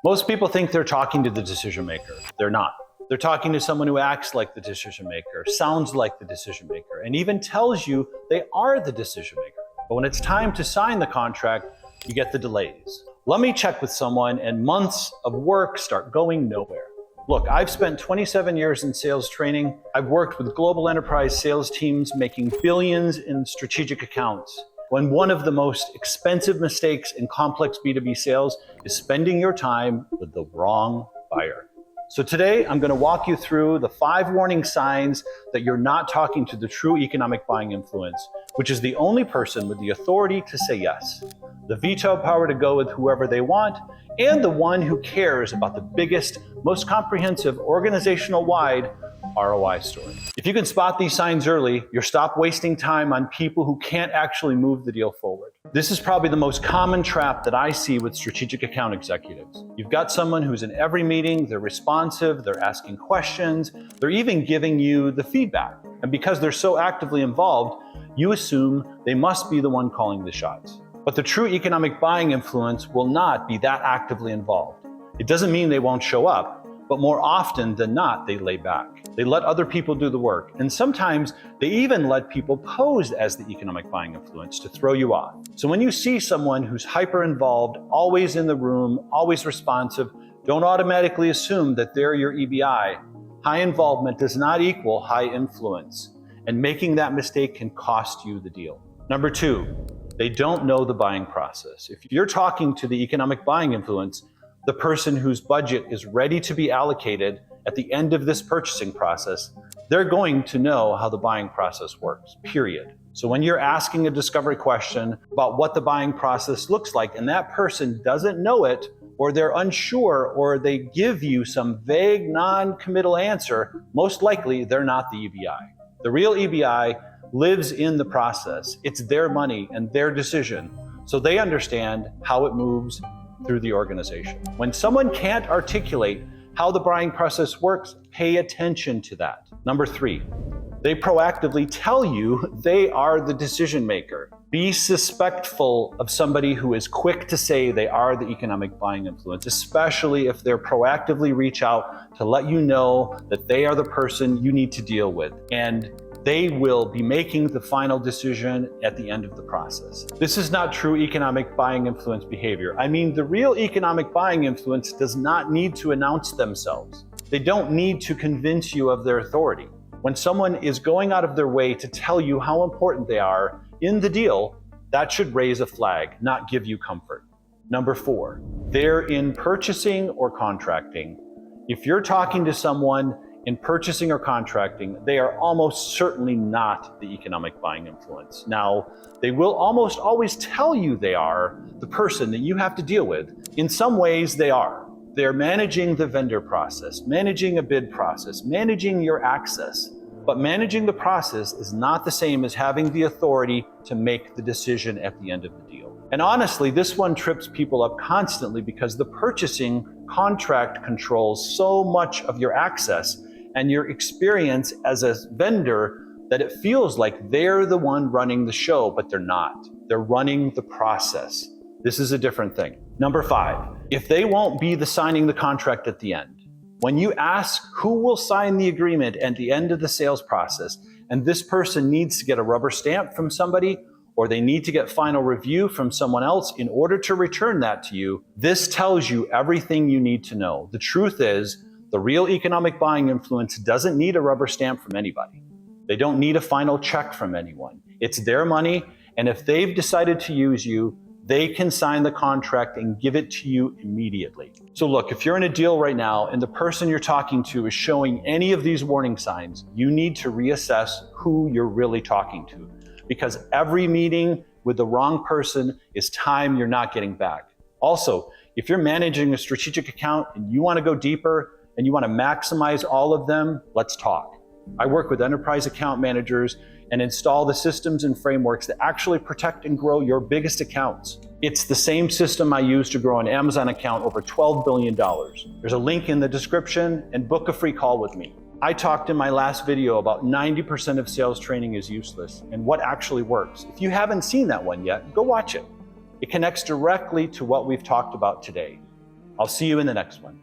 Most people think they're talking to the decision maker. They're not. They're talking to someone who acts like the decision maker, sounds like the decision maker, and even tells you they are the decision maker. But when it's time to sign the contract, you get the delays. Let me check with someone and months of work start going nowhere. Look, I've spent 27 years in sales training. I've worked with global enterprise sales teams making billions in strategic accounts. When one of the most expensive mistakes in complex B2B sales is spending your time with the wrong buyer. So today, I'm going to walk you through the 5 warning signs that you're not talking to the true economic buying influence, which is the only person with the authority to say yes, the veto power to go with whoever they want, and the one who cares about the biggest, most comprehensive, organizational-wide ROI story. If you can spot these signs early, you'll stop wasting time on people who can't actually move the deal forward. This is probably the most common trap that I see with strategic account executives. You've got someone who's in every meeting, they're responsive, they're asking questions, they're even giving you the feedback. And because they're so actively involved, you assume they must be the one calling the shots. But the true economic buying influence will not be that actively involved. It doesn't mean they won't show up, but more often than not, they lay back. They let other people do the work. And sometimes they even let people pose as the economic buying influence to throw you off. So when you see someone who's hyper involved, always in the room, always responsive, don't automatically assume that they're your EBI. High involvement does not equal high influence. And making that mistake can cost you the deal. Number 2, they don't know the buying process. If you're talking to the economic buying influence, the person whose budget is ready to be allocated at the end of this purchasing process, they're going to know how the buying process works, period. So when you're asking a discovery question about what the buying process looks like and that person doesn't know it, or they're unsure, or they give you some vague, non-committal answer, most likely they're not the EBI. The real EBI lives in the process. It's their money and their decision. So they understand how it moves through the organization. When someone can't articulate how the buying process works, pay attention to that. Number 3, they proactively tell you they are the decision maker. Be suspectful of somebody who is quick to say they are the economic buying influence, especially if they're proactively reach out to let you know that they are the person you need to deal with. And they will be making the final decision at the end of the process. This is not true economic buying influence behavior. I mean, the real economic buying influence does not need to announce themselves. They don't need to convince you of their authority. When someone is going out of their way to tell you how important they are in the deal, that should raise a flag, not give you comfort. Number 4, they're in purchasing or contracting. If you're talking to someone in purchasing or contracting, they are almost certainly not the economic buying influence. Now, they will almost always tell you they are the person that you have to deal with. In some ways, they are. They're managing the vendor process, managing a bid process, managing your access. But managing the process is not the same as having the authority to make the decision at the end of the deal. And honestly, this one trips people up constantly because the purchasing contract controls so much of your access and your experience as a vendor that it feels like they're the one running the show, but they're not. They're running the process. This is a different thing. Number 5, if they won't be the signing the contract at the end, when you ask who will sign the agreement at the end of the sales process, and this person needs to get a rubber stamp from somebody, or they need to get final review from someone else in order to return that to you, this tells you everything you need to know. The truth is, the real economic buying influence doesn't need a rubber stamp from anybody. They don't need a final check from anyone. It's their money, and if they've decided to use you, they can sign the contract and give it to you immediately. So look, if you're in a deal right now and the person you're talking to is showing any of these warning signs, you need to reassess who you're really talking to, because every meeting with the wrong person is time you're not getting back. Also, if you're managing a strategic account and you want to go deeper and you want to maximize all of them, let's talk. I work with enterprise account managers and install the systems and frameworks that actually protect and grow your biggest accounts. It's the same system I use to grow an Amazon account over $12 billion. There's a link in the description, and book a free call with me. I talked in my last video about 90% of sales training is useless and what actually works. If you haven't seen that one yet, go watch it. It connects directly to what we've talked about today. I'll see you in the next one.